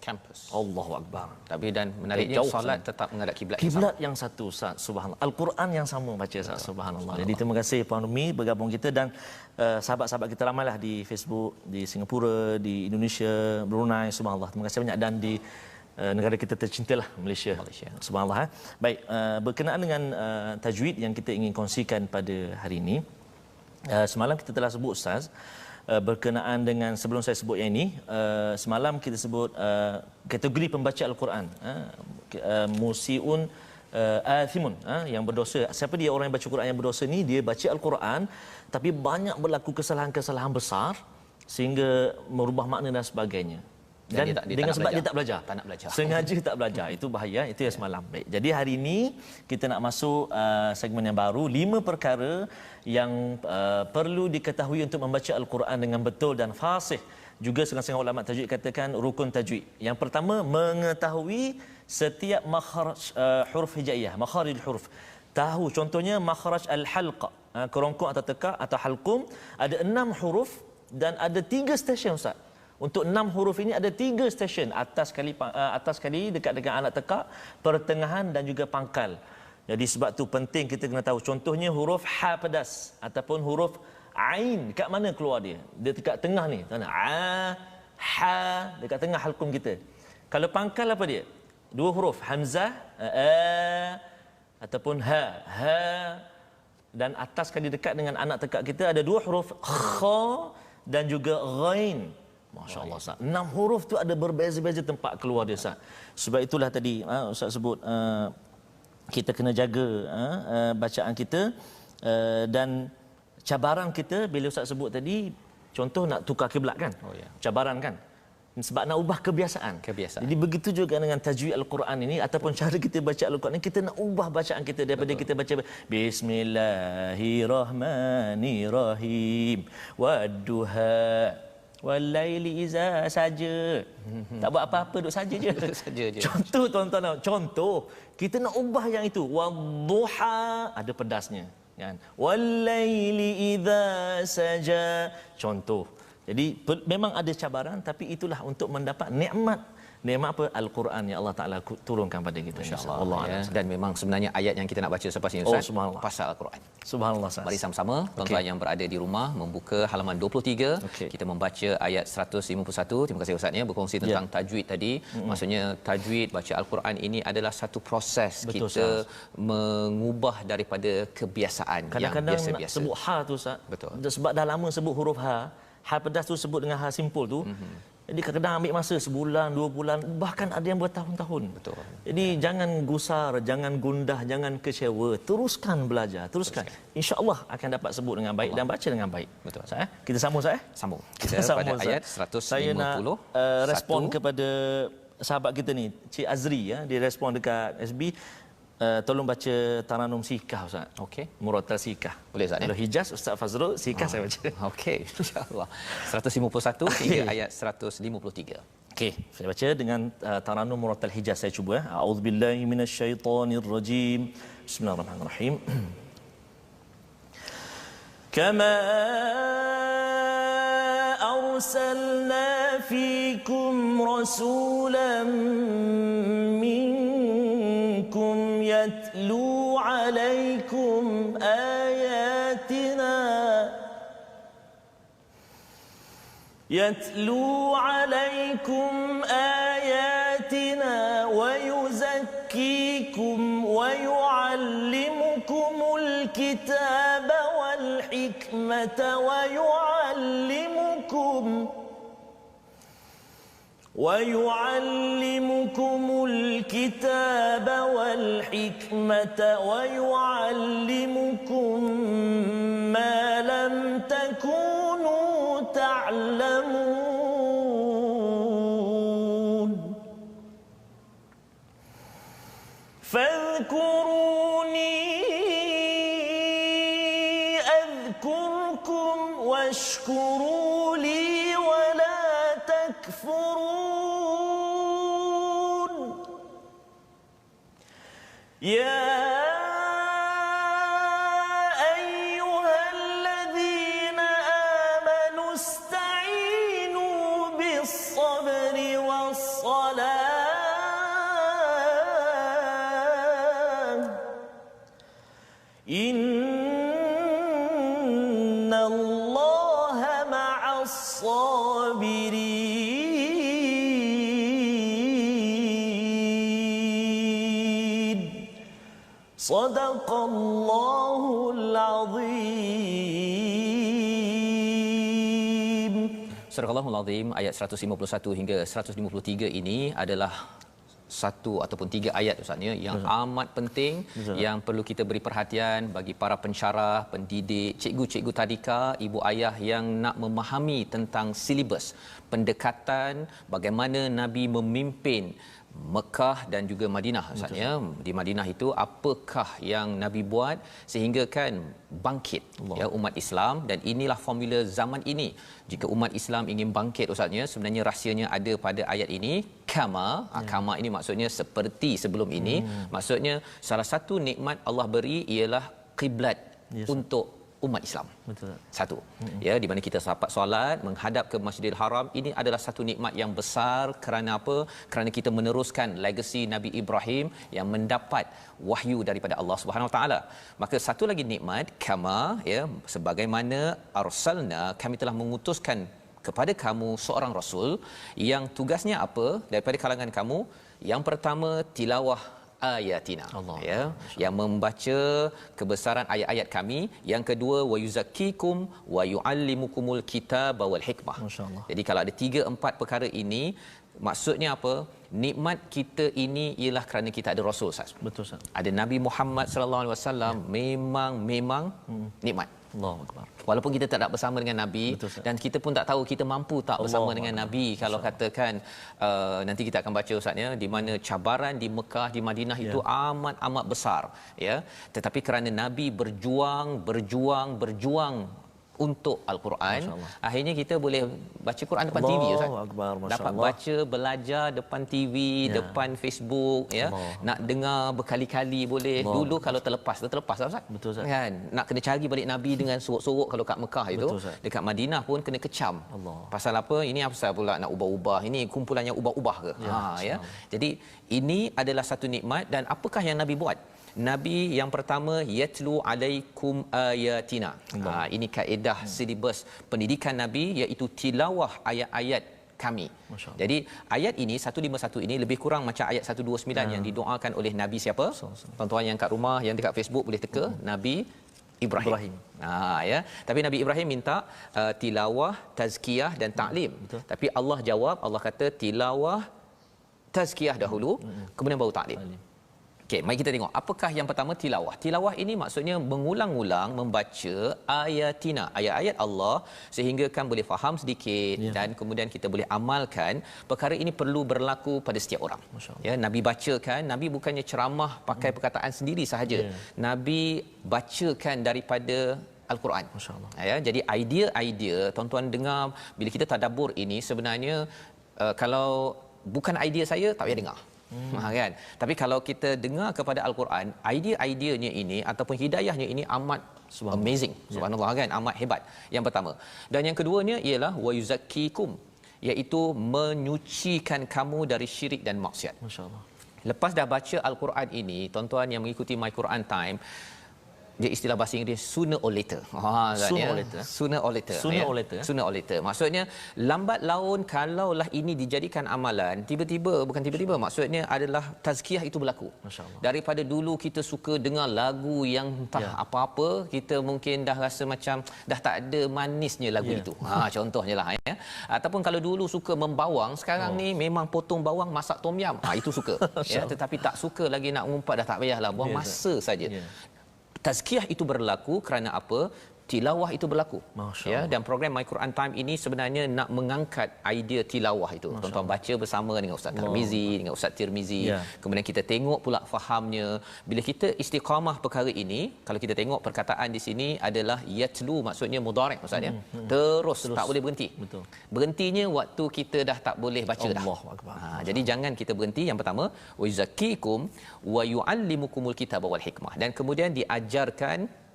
Allahu Akbar. Tapi dan menariknya solat tetap menghadap kiblat yang satu Ustaz, subhanallah. Al-Quran yang sama baca Ustaz, subhanallah. Jadi terima kasih Puan Umi bergabung kita, dan sahabat-sahabat kita ramailah di Facebook, di Singapura, di Indonesia, Brunei, subhanallah. Terima kasih banyak, dan di negara kita tercintalah, Malaysia. Subhanallah. Baik, berkenaan dengan tajwid yang kita ingin kongsikan pada hari ini. Semalam kita telah sebut Ustaz, berkenaan dengan, sebelum saya sebut yang ini, semalam kita sebut kategori pembaca Al-Quran, musiun athimun, yang berdosa. Siapa dia orang yang baca Quran yang berdosa ni? Dia baca Al-Quran tapi banyak berlaku kesalahan-kesalahan besar sehingga merubah makna dan sebagainya. Dan dengan sebab dia tak belajar. Sengaja tak belajar. Itu bahaya. Itu yang semalam. Baik. Jadi hari ini kita nak masuk segmen yang baru, 5 perkara yang perlu diketahui untuk membaca Al-Quran dengan betul dan fasih. Juga setengah-setengah ulama tajwid katakan rukun tajwid. Yang pertama, mengetahui setiap makhraj huruf hijaiyah, makharijul huruf. Tahu contohnya makhraj al-halqa. kerongkong atau tekak atau halqum, ada 6 huruf dan ada 3 stesen Ustaz. Untuk 6 huruf ini ada 3 stesen, atas kali dekat dengan anak tekak, pertengahan dan juga pangkal. Jadi sebab tu penting kita kena tahu. Contohnya huruf ha pedas ataupun huruf ain, dekat mana keluar dia? Dia dekat tengah ni. Tahu tak? Ha, dekat tengah halqum kita. Kalau pangkal apa dia? 2 huruf, hamzah, ataupun ha. Dan atas kali dekat dengan anak tekak kita ada 2 huruf, kha dan juga ghain. Masya-Allah Ustaz. 6 huruf tu ada berbeza-beza tempat keluar dia Ustaz. Sebab itulah tadi Ustaz sebut kita kena jaga bacaan kita dan cabaran kita bila Ustaz sebut tadi, contoh nak tukar kiblat kan? Cabaran kan? Sebab nak ubah kebiasaan. Jadi begitu juga dengan tajwid Al-Quran ini ataupun cara kita baca Al-Quran ini, kita nak ubah bacaan kita daripada kita baca Bismillahirrahmanirrahim wadduha walaili iza saja. Tak buat apa-apa, duduk saja je. Contoh tuan-tuan, contoh kita nak ubah yang itu. Wadduha ada pedasnya kan. Walaili iza saja. Contoh. Jadi memang ada cabaran, tapi itulah untuk mendapat nikmat apa? Al-Quran yang Allah Taala turunkan pada kita, insya-Allah. Dan memang sebenarnya ayat yang kita nak baca selepas ini Ustaz, pasal Al-Quran. Subhanallah. Mari sama-sama tuan-tuan yang berada di rumah membuka halaman 23. Kita membaca ayat 151. Terima kasih Ustaz berkongsi tentang tajwid tadi. Maksudnya tajwid baca Al-Quran ini adalah satu proses. Betul, kita mengubah daripada kebiasaan yang biasa-biasa. Kadang-kadang sebut ha tu Ustaz. Betul. Sebab dah lama sebut huruf ha. Ha pedas tu sebut dengan ha simpul tu. Jadi kadang-kadang ambil masa sebulan, 2 bulan, bahkan ada yang bertahun-tahun. Betul. Jadi jangan gusar, jangan gundah, jangan kecewa. Teruskan belajar, teruskan. Insya-Allah akan dapat sebut dengan baik dan baca dengan baik. Betul. Kita sambung Ustaz. Sambung. Kita pada ayat 150. Saya nak respon kepada sahabat kita ni, Cik Azri dia respon dekat SB. Tolong baca Taranum Sikah Ustaz. Okey. Murattal Sikah. Boleh Ustaz Kalau Hijaz Ustaz Fazrul, Sikah saya baca. Okey, insya-Allah. 151 hingga ayat 153. Okey, saya baca dengan Taranum Murattal Hijaz, saya cuba. A'udzubillahi minasyaitonirrajim. Bismillahirrahmanirrahim. Kama arsalna fikum rasulan يتلو عليكم آياتنا ويزكيكم ويعلمكم الكتاب والحكمة ويعلمكم ما لم تكونوا تعلمون فاذكروني أذكركم واشكروا لي ولا تكفرون يا أيها الذين آمنوا استعينوا بالصبر والصلاة إن الله مع الصابرين صدق الله العظيم. Surah Al-Allahul Azim ayat 151 hingga 153 ini adalah satu ataupun 3 ayat Ustaznya yang amat penting. Yang perlu kita beri perhatian bagi para pensyarah, pendidik, cikgu-cikgu tadika, ibu ayah yang nak memahami tentang silibus pendekatan bagaimana Nabi memimpin Mekah dan juga Madinah Ustaznya. Di Madinah itu apakah yang Nabi buat sehingga kan bangkit umat Islam, dan inilah formula zaman ini. Jika umat Islam ingin bangkit Ustaznya, sebenarnya rahsianya ada pada ayat ini. Kama ini maksudnya seperti sebelum ini. Maksudnya salah satu nikmat Allah beri ialah kiblat untuk umat Islam. Betul. Satu. Ya, di mana kita dapat solat menghadap ke Masjidil Haram, ini adalah satu nikmat yang besar. Kerana apa? Kerana kita meneruskan legasi Nabi Ibrahim yang mendapat wahyu daripada Allah Subhanahu Wa Taala. Maka satu lagi nikmat, kama, ya, sebagaimana arsalna, kami telah mengutuskan kepada kamu seorang rasul yang tugasnya apa daripada kalangan kamu? Yang pertama, tilawah ayatina, Allah. Ya, yang membaca kebesaran ayat-ayat kami. Yang kedua, wa yuzakkikum wa yuallimukumul kitaba wal hikmah. Masya-Allah. Jadi kalau ada 3-4 perkara ini, maksudnya apa? Nikmat kita ini ialah kerana kita ada rasul, Ustaz. Betul, Ustaz. Ada Nabi Muhammad sallallahu alaihi wasallam, memang nikmat. Allahu akbar. Walaupun kita tak bersama dengan Nabi, betul, Ustaz, dan kita pun tak tahu kita mampu tak bersama Allah dengan Allah. Nabi. Kalau katakan nanti kita akan baca, Ustaz, ya, di mana cabaran di Mekah, di Madinah itu amat besar, ya. Tetapi kerana Nabi berjuang untuk Al-Quran, akhirnya kita boleh baca Quran depan TV, Ustaz. Akbar, Dapat baca, belajar depan TV, depan Facebook, ya. Nak dengar berkali-kali boleh. Dulu kalau terlepas Ustaz. Betul, Ustaz. Kan nak kena cari balik Nabi dengan sorok-sorok kalau kat Mekah itu. Betul, Ustaz. Dekat Madinah pun kena kecam. Allah. Pasal apa? Ini apa pasal pula nak ubah-ubah? Ini kumpulan yang ubah-ubah ke? Ya. Jadi ini adalah satu nikmat. Dan apakah yang Nabi buat? Nabi yang pertama, yatlu alaikum ayatina. Ini kaedah silibus pendidikan Nabi, iaitu tilawah ayat-ayat kami. Jadi ayat ini 151 ini lebih kurang macam ayat 129 yang didoakan oleh Nabi siapa? Tuan-tuan yang kat rumah, yang dekat Facebook boleh teka, Nabi Ibrahim. Ya. Tapi Nabi Ibrahim minta tilawah, tazkiyah dan ta'lim. Tapi Allah jawab, Allah kata tilawah, tazkiyah dahulu, kemudian baru ta'lim. Okey, mari kita tengok apakah yang pertama, tilawah. Tilawah ini maksudnya mengulang-ulang membaca ayatina, ayat-ayat Allah, sehingga kan boleh faham sedikit dan kemudian kita boleh amalkan. Perkara ini perlu berlaku pada setiap orang. Ya, Nabi bacakan, Nabi bukannya ceramah pakai perkataan sendiri sahaja. Nabi bacakan daripada Al-Quran. Ya, jadi idea-idea, tuan-tuan dengar, bila kita tadabbur ini sebenarnya kalau bukan idea saya tak payah dengar. Kan? Tapi kalau kita dengar kepada Al-Quran, idea-ideanya ini ataupun hidayahnya ini amat amazing. Subhanallah, kan? Amat hebat. Yang pertama. Dan yang keduanya ialah wa yuzakkikum, iaitu menyucikan kamu dari syirik dan maksiat. Masya-Allah. Lepas dah baca Al-Quran ini, tuan-tuan yang mengikuti My Quran Time, dia istilah bahasa Inggeris sooner or later. Sooner or later. Sooner or later. Maksudnya lambat laun kalaulah ini dijadikan amalan, bukan tiba-tiba, maksudnya adalah tazkiyah itu berlaku. Daripada dulu kita suka dengar lagu yang entah apa-apa, kita mungkin dah rasa macam dah tak ada manisnya lagu itu. Contohnya lah, ya. Ataupun kalau dulu suka membawang, sekarang ni memang potong bawang masak tom yam. Itu suka. Ya, tetapi tak suka lagi nak mengumpat, dah tak payahlah, buang masa saja. Tazkiyah itu berlaku kerana apa? Tilawah itu berlaku. Ya, dan program My Quran Time ini sebenarnya nak mengangkat idea tilawah itu. Tuan-tuan baca bersama dengan Ustaz Tarmizi, dengan Ustaz Tirmizi. Kemudian kita tengok pula fahamnya. Bila kita istiqamah perkara ini, kalau kita tengok perkataan di sini adalah yatlu, maksudnya mudhari' Ustaz, ya. Terus tak boleh berhenti. Berhentinya waktu kita dah tak boleh baca dah. Jadi jangan kita berhenti. Yang pertama, wa yuzakkikum wa yuallimukumul kitaba wal hikmah. Dan kemudian diajarkan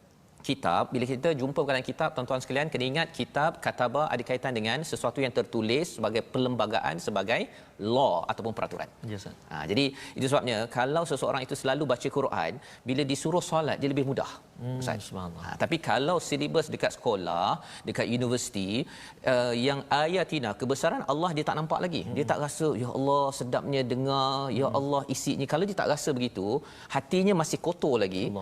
kitab. Bila kita jumpa perkataan kitab, tuan-tuan sekalian kena ingat kitab, kataba ada kaitan dengan sesuatu yang tertulis sebagai perlembagaan, sebagai law ataupun peraturan. Jadi itu sebabnya kalau seseorang itu selalu baca Quran, bila disuruh solat dia lebih mudah. Tapi kalau silibus dekat sekolah, dekat universiti, yang ayatina, kebesaran Allah dia tak nampak lagi. Dia tak rasa, ya Allah sedapnya dengar, ya Allah isinya. Kalau dia tak rasa begitu, hatinya masih kotor lagi.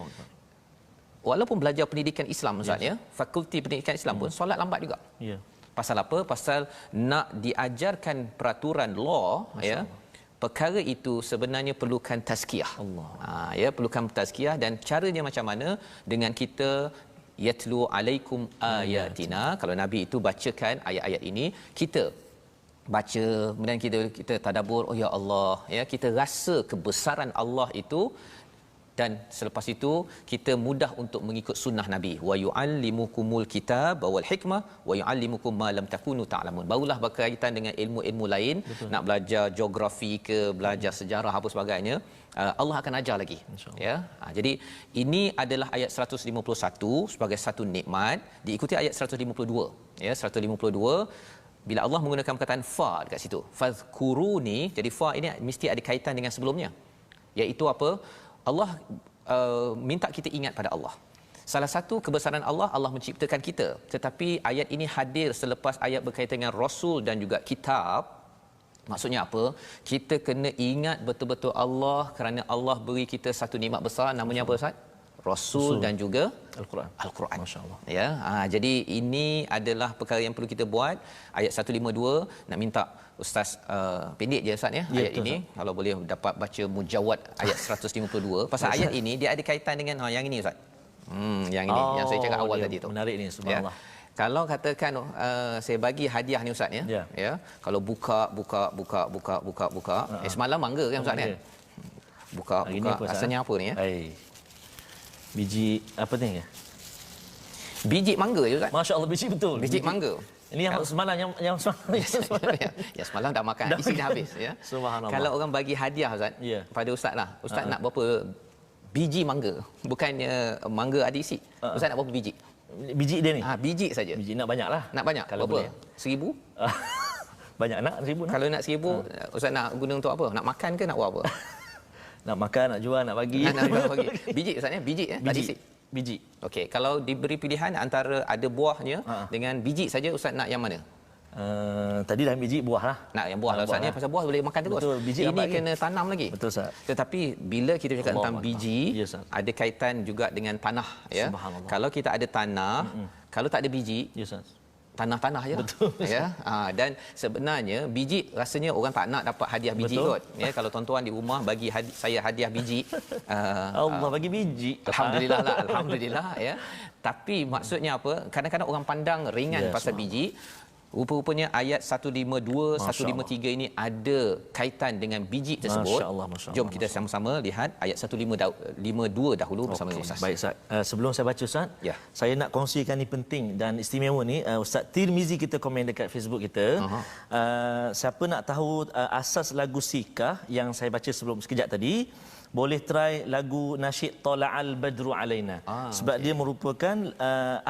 Walaupun belajar pendidikan Islam, Ustaz, ya, fakulti pendidikan Islam pun solat lambat juga. Pasal apa? Pasal nak diajarkan peraturan law, ya. Perkara itu sebenarnya perlukan tazkiyah. Ya, perlukan tazkiyah. Dan caranya macam mana? Dengan kita yatlu alaikum ayatina. Kalau Nabi itu bacakan ayat-ayat ini, kita baca, kemudian kita tadabbur, oh ya Allah, ya, kita rasa kebesaran Allah itu dan selepas itu kita mudah untuk mengikut sunnah Nabi. Wa yu'allimukumul kitab wal hikmah wa yu'allimukum ma lam takunu ta'lamun. Barulah berkaitan dengan ilmu-ilmu lain. Betul. Nak belajar geografi ke belajar sejarah apa sebagainya, Allah akan ajar lagi, ya. Jadi ini adalah ayat 151 sebagai satu nikmat, diikuti ayat 152, ya. 152 bila Allah menggunakan perkataan fa dekat situ, fazkuruni, jadi fa ini mesti ada kaitan dengan sebelumnya, iaitu apa? Allah minta kita ingat pada Allah. Salah satu kebesaran Allah, Allah menciptakan kita, tetapi ayat ini hadir selepas ayat berkaitan dengan Rasul dan juga kitab. Maksudnya apa? Kita kena ingat betul-betul Allah, kerana Allah beri kita satu nikmat besar, namanya apa Ustaz? Rasul dan juga Al-Quran. Al-Quran. Masya-Allah. Ya. Jadi ini adalah perkara yang perlu kita buat. Ayat 152 nak minta Ustaz pendek je Ustaz ya, ayat betul, ini Ustaz. Kalau boleh dapat baca mujawad ayat 152. Pasal ayat ini dia ada kaitan dengan yang ini Ustaz. Yang ini yang saya cakap awal tadi tu. Menarik ni, subhanallah. Ya. Kalau katakan saya bagi hadiah ni Ustaz ya. Ya. Kalau buka semalam mangga kan Ustaz kan? Buka rasanya apa ni ya? Biji apa ni ya? Biji mangga je Ustaz. Masya-Allah, biji betul. Biji mangga. Ini yang semalam yang semalam. Ya semalam dah makan, isi dah habis ya. Subhanallah. Kalau orang bagi hadiah Ustaz, pada Ustaz lah. Ustaz nak berapa biji mangga? Bukannya mangga ada isi. Ustaz nak berapa biji? Biji dia ni? Biji saja. Biji nak banyaklah. Nak banyak. Kalau berapa? boleh. 1000? Banyak nak 1000 nak. Kalau nak 1000, Ustaz nak guna untuk apa? Nak makan ke nak buat apa? Nak makan, nak jual, nak bagi. Nak bagi. Biji Ustaz ya? Biji ya? Biji. Biji. Okey, kalau diberi pilihan antara ada buahnya dengan biji saja, Ustaz nak yang mana? Tadi dah biji, buah lah. Nak yang buah lah Ustaz ni, pasal buah boleh makan terus. Betul, biji ini kena lagi. tanam lagi. Betul Ustaz. Tetapi bila kita cakap tentang biji, ada kaitan juga dengan tanah ya. Kalau kita ada tanah, kalau tak ada biji, tanah-tanah je lah. Betul. Ya. Dan sebenarnya biji rasanya orang tak nak dapat hadiah biji kot. Ya, kalau tuan-tuan di rumah bagi saya hadiah biji, Allah bagi biji. Alhamdulillah lah, alhamdulillah ya. Tapi maksudnya apa? Kadang-kadang orang pandang ringan pasal biji. Rupa-rupanya ayat 152, 153 ini ada kaitan dengan biji tersebut. Masya-Allah. Jom kita sama-sama lihat ayat 152 dahulu bersama dengan Ustaz. Baik Ustaz. Sebelum saya baca Ustaz, saya nak kongsikan ni penting dan istimewa ni. Ustaz Tirmizi kita komen dekat Facebook kita. Siapa nak tahu asas lagu Sikah yang saya baca sebelum sekejap tadi, boleh try lagu nasyid Tala'al Badru Alaina. Sebab dia merupakan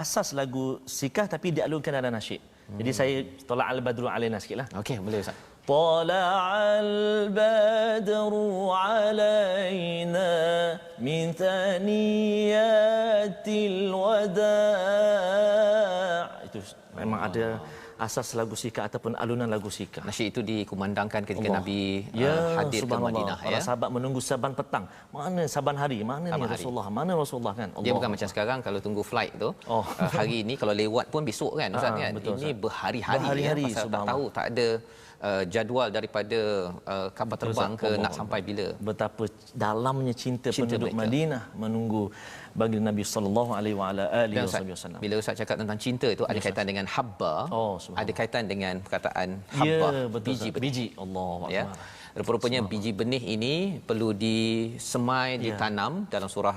asas lagu Sikah tapi dialunkan dalam nasyid. Jadi saya Tala'al Badru Alaina sikitlah. Okey, boleh Ustaz. Tala'al Badru Alaina min thaniyatil wada'. Itu memang ada asas lagu Sikah ataupun alunan lagu Sikah. Nasyid itu dikumandangkan ketika Nabi hadir ke Madinah. Para sahabat menunggu saban petang. Mana saban hari? Mana ni Rasulullah? Mana Rasulullah kan? Dia bukan macam sekarang kalau tunggu flight tu. Hari ini kalau lewat pun besok kan Ustaz kan. Betul, ini berhari-hari ya, pasal tak tahu, tak ada jadual daripada kapal terbang ke nak sampai bila. Betapa dalamnya cinta penduduk mereka. Madinah menunggu bagi Nabi sallallahu alaihi wasallam. Bila Ustaz cakap tentang cinta itu ada kaitan dengan habba, ada kaitan dengan perkataan habba, biji benih. Biji. Allahu akbar. Ya. Rupa-rupanya biji benih ini perlu disemai, ditanam dalam surah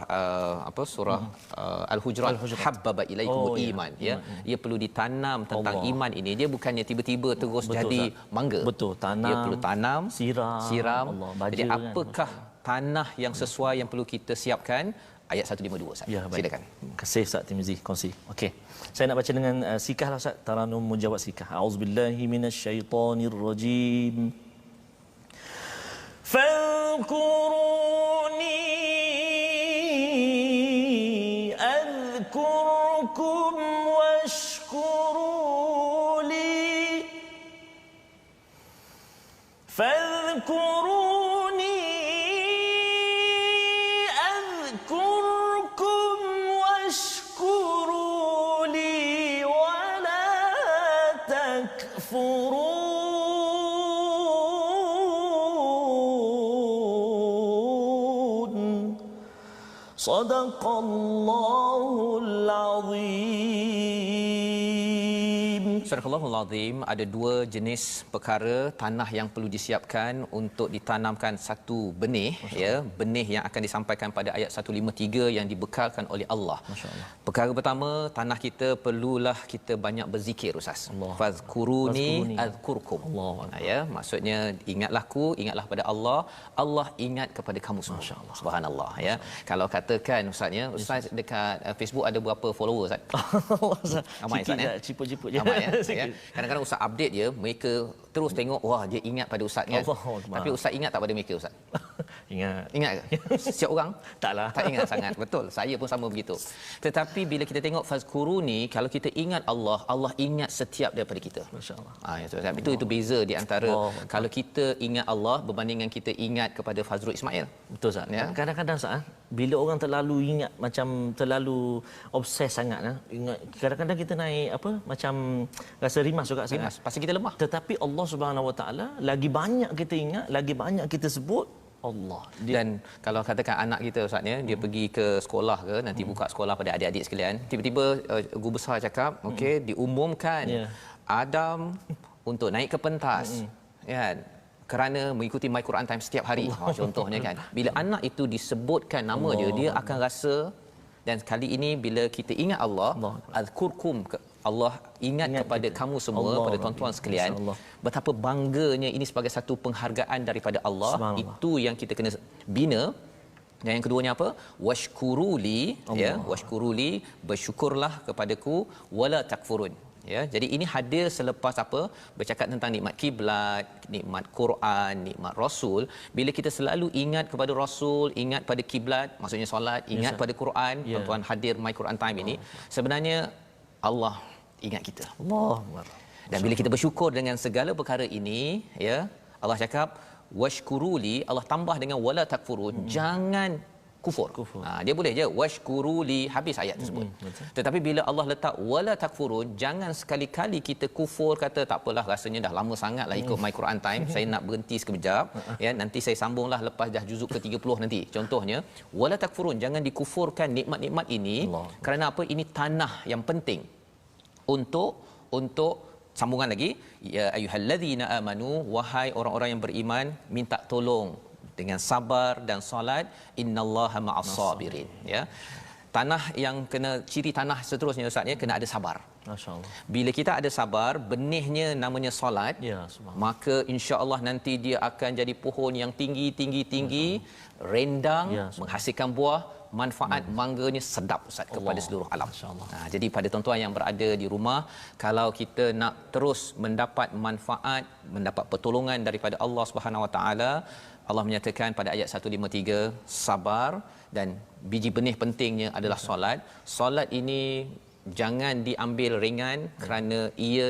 Al-Hujurat. Habbaba ilaikumul iman ya. Ia perlu ditanam tentang iman ini. Dia bukannya tiba-tiba terus jadi mangga. Betul, tanam. Dia perlu tanam, siram. Jadi apakah tanah yang sesuai yang perlu kita siapkan? Ayat 152 Ustaz. Silakan. Terima kasih Ustaz Tirmizi kongsi. Okey. Saya nak baca dengan Sikah lah Ustaz. Taranum Mujawad Sikah. Auzubillahi minasyaitonirrajim. فاذكروني أذكركم واشكروا لي فاذكروني أذكركم واشكروا لي ولا تكفرون صدق الله العظيم Surahul Azim, ada dua jenis perkara tanah yang perlu disiapkan untuk ditanamkan satu benih, ya, benih yang akan disampaikan pada ayat 153 yang dibekalkan oleh Allah. Perkara pertama, tanah kita perlulah kita banyak berzikir, Ustaz. Fazkuruni azkurkum. Ya, maksudnya ingatlah aku, ingatlah pada Allah, Allah ingat kepada kamu semua. Subhanallah, ya. Kalau katakan Ustaz, ya, Ustaz dekat Facebook ada berapa follower, Ustaz? Ramai, Ustaz, ya. Ciput-ciput je. Ramai, ya. Kadang-kadang Ustaz update je, mereka terus tengok, wah, dia ingat pada Ustaz, kan. Tapi Ustaz ingat tak pada mereka, Ustaz? Ingat ke? Setiap orang? Taklah. Tak ingat sangat. Betul. Saya pun sama begitu. Tetapi bila kita tengok fazkuruni, kalau kita ingat Allah, Allah ingat setiap daripada kita. Masya-Allah. Itu beza di antara kalau kita ingat Allah berbanding dengan kita ingat kepada Fazrul Ismail. Betul, Ustaz. Ya? Kadang-kadang, Ustaz, bila orang terlalu ingat, macam terlalu obses sangat, ingat, kadang-kadang kita naik macam rasa rimas juga sangat. Pasal kita lemah. Tetapi Allah Subhanahu Wa Taala lagi banyak kita ingat, lagi banyak kita sebut Allah. Dan kalau katakan anak kita, Ustaz, ya, dia pergi ke sekolah ke, nanti buka sekolah pada adik-adik sekalian, tiba-tiba guru besar cakap, okey, diumumkan Adam untuk naik ke pentas, kan, kerana mengikuti My Quran Time setiap hari. Contohnya, kan, bila anak itu disebutkan nama dia akan rasa. Dan kali ini bila kita ingat Allah, azkurkum, Allah ingat kepada kamu semua, pada tuan-tuan sekalian, betapa bangganya ini sebagai satu penghargaan daripada Allah. Itu yang kita kena bina. Dan yang keduanya apa? Washkuruli, ya, washkuruli, bersyukurlah kepadaku, wala takfurun. Ya, jadi ini hadir selepas apa? Bercakap tentang nikmat kiblat, nikmat Quran, nikmat Rasul. Bila kita selalu ingat kepada Rasul, ingat pada kiblat, maksudnya solat, ingat pada Quran, tuan-tuan hadir My Quran Time ini, sebenarnya Allah ingat kita. Dan bila kita bersyukur dengan segala perkara ini, ya, Allah cakap washkuruli, Allah tambah dengan wala takfurun, jangan kufur. Dia boleh je washkuruli, habis ayat tersebut. Tetapi bila Allah letak wala takfurun, jangan sekali-kali kita kufur, kata tak apalah, rasanya dah lama sangatlah ikut My Quran Time, saya nak berhenti sekejap, ya, nanti saya sambunglah lepas dah juzuk ke-30 nanti. Contohnya, wala takfurun, jangan dikufurkan nikmat-nikmat ini. Kerana apa? Ini tanah yang penting untuk sambungan lagi, ya ayyuhallazina amanu, wahai orang-orang yang beriman, minta tolong dengan sabar dan solat, innallaha ma'as sabirin, ya. Tanah yang kena, ciri tanah seterusnya, Ustaz, ya, kena ada sabar. Masya-Allah. Bila kita ada sabar, benihnya namanya solat, maka insya-Allah nanti dia akan jadi pohon yang tinggi, rendang, menghasilkan buah, manfaat mangganya sedap, Ustaz, kepada seluruh alam. Jadi pada tuan-tuan yang berada di rumah, kalau kita nak terus mendapat manfaat, mendapat pertolongan daripada Allah Subhanahu Wa Taala, Allah menyatakan pada ayat 153, sabar, dan biji benih pentingnya adalah solat. Solat ini jangan diambil ringan kerana ia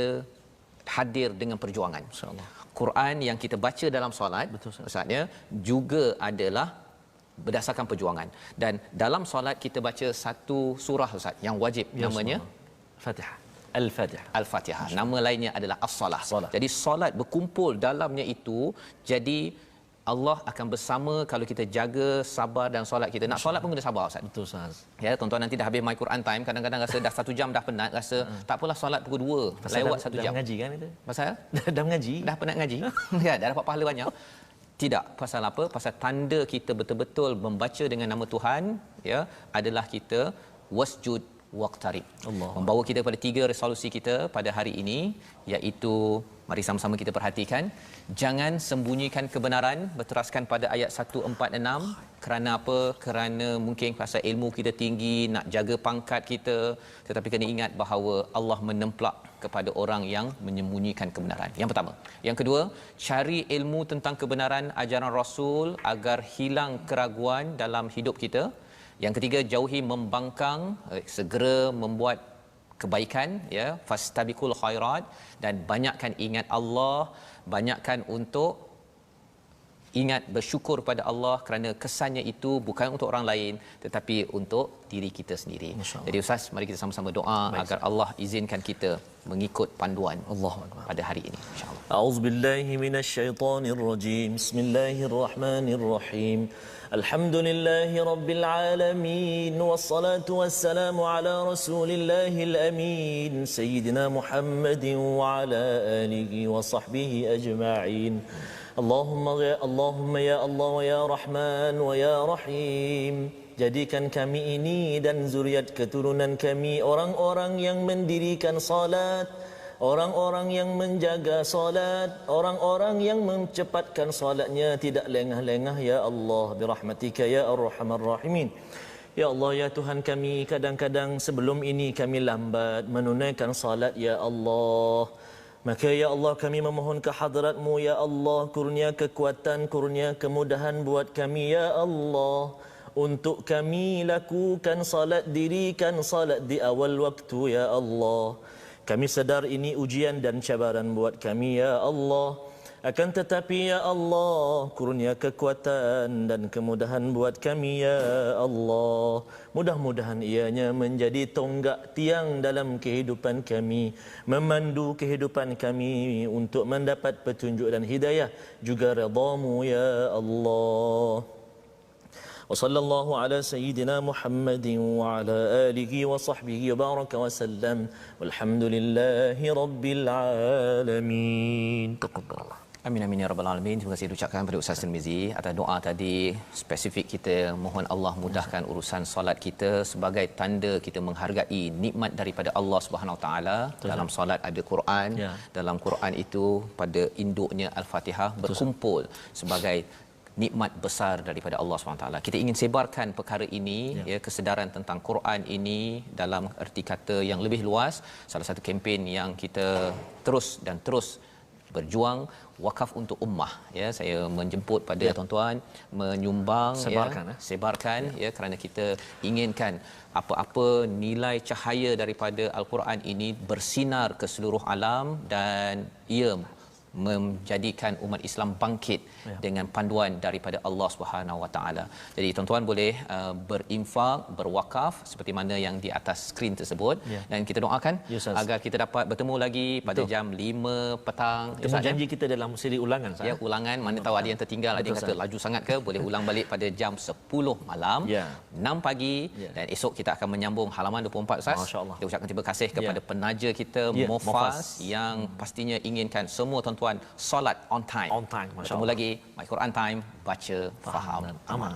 hadir dengan perjuangan. Quran yang kita baca dalam solat, Ustaz, ya, juga adalah berdasarkan perjuangan. Dan dalam solat kita baca satu surah, Ustaz, yang wajib, namanya Fatihah. Al-Fatihah. Nama lainnya adalah As-Salah. Jadi solat berkumpul dalamnya itu. Jadi Allah akan bersama kalau kita jaga sabar dan solat kita. Nak solat pun kena sabar, Ustaz. Betul, Ustaz. Ya, tuan-tuan nanti dah habis My Quran Time, kadang-kadang rasa dah 1 jam dah penat, rasa tak apalah solat pukul 2, lewat 1 jam. Dah mengaji kan itu? Pasal dah mengaji. Dah penat ngaji. Ya, dah dapat pahala banyak. Tidak, pasal apa? Pasal tanda kita betul-betul membaca dengan nama Tuhan, ya, adalah kita wasjud waqtarib. Membawa kita pada 3 resolusi kita pada hari ini, iaitu mari sama-sama kita perhatikan, jangan sembunyikan kebenaran, berteraskan pada ayat 146. Kerana apa? Kerana mungkin pasal ilmu kita tinggi, nak jaga pangkat kita, tetapi kena ingat bahawa Allah menemplak kepada orang yang menyembunyikan kebenaran. Yang pertama. Yang kedua, cari ilmu tentang kebenaran ajaran Rasul agar hilang keraguan dalam hidup kita. Yang ketiga, jauhi membangkang, segera membuat kebaikan, ya, fastabiqul khairat, dan banyakkan ingat Allah, banyakkan untuk ingat bersyukur pada Allah kerana kesannya itu bukan untuk orang lain tetapi untuk diri kita sendiri. InsyaAllah. Jadi Ustaz, mari kita sama-sama doa agar Allah izinkan kita mengikut panduan Allah pada hari ini insya-Allah. A'udzubillahi minasyaitonir rajim. Bismillahirrahmanirrahim. Alhamdulillahi rabbil alamin wassalatu wassalamu ala rasulillahil amin sayyidina Muhammadin wa ala alihi wa sahbihi ajma'in. Allahumma ya Allah wa ya Rahman wa ya Rahim. Jadikan kami ini dan zuriat keturunan kami orang-orang yang mendirikan salat, orang-orang yang menjaga salat, orang-orang yang mencepatkan salatnya, tidak lengah-lengah ya Allah, birahmatika ya arhamar rahimin. Ya Allah, ya Tuhan kami, kadang-kadang sebelum ini kami lambat menunaikan salat ya Allah. Maka ya Allah, kami memohon ke hadrat-Mu ya Allah, kurnia kekuatan, kurnia kemudahan buat kami ya Allah, untuk kami lakukan salat, dirikan salat di awal waktu ya Allah. Kami sedar ini ujian dan cabaran buat kami ya Allah. Akan tetapi ya Allah, kurnia kekuatan dan kemudahan buat kami ya Allah. Mudah-mudahan ianya menjadi tonggak tiang dalam kehidupan kami, memandu kehidupan kami untuk mendapat petunjuk dan hidayah juga redha-Mu ya Allah. وصلى الله على سيدنا محمد وعلى آله وصحبه وبارك وسلم والحمد لله رب العالمين. تقبل الله. Amin amin ya rabbal alamin. Terima kasih diucapkan pada Ustaz Tirmizi atas doa tadi. Spesifik kita mohon Allah mudahkan urusan solat kita sebagai tanda kita menghargai nikmat daripada Allah Subhanahu Wa Taala. Dalam solat ada Quran. Ya. Dalam Quran itu pada induknya Al-Fatihah berkumpul sebagai nikmat besar daripada Allah SWT. Kita ingin sebarkan perkara ini, ya, kesedaran tentang Quran ini dalam erti kata yang lebih luas. Salah satu kempen yang kita terus berjuang, wakaf untuk ummah, ya. Saya menjemput pada tuan-tuan menyumbang, sebarkan ya, kerana kita inginkan apa-apa nilai cahaya daripada Al-Quran ini bersinar ke seluruh alam dan ia menjadikan umat Islam bangkit dengan panduan daripada Allah Subhanahu Wa Taala. Jadi tuan-tuan boleh berinfak, berwakaf seperti mana yang di atas skrin tersebut, dan kita doakan agar kita dapat bertemu lagi pada jam 5 petang. Temu janji kita dalam siri ulangan, ya, ulangan, mana tahu ada yang tertinggal, ada yang kata laju sangat ke, boleh ulang balik pada jam 10 malam, 6 pagi, dan esok kita akan menyambung halaman 24 Ustaz. Kita ucapkan terima kasih kepada penaja kita Mofas yang pastinya inginkan semua tuan-tuan solat on time. Bertemu lagi My Quran Time, baca, faham, amal.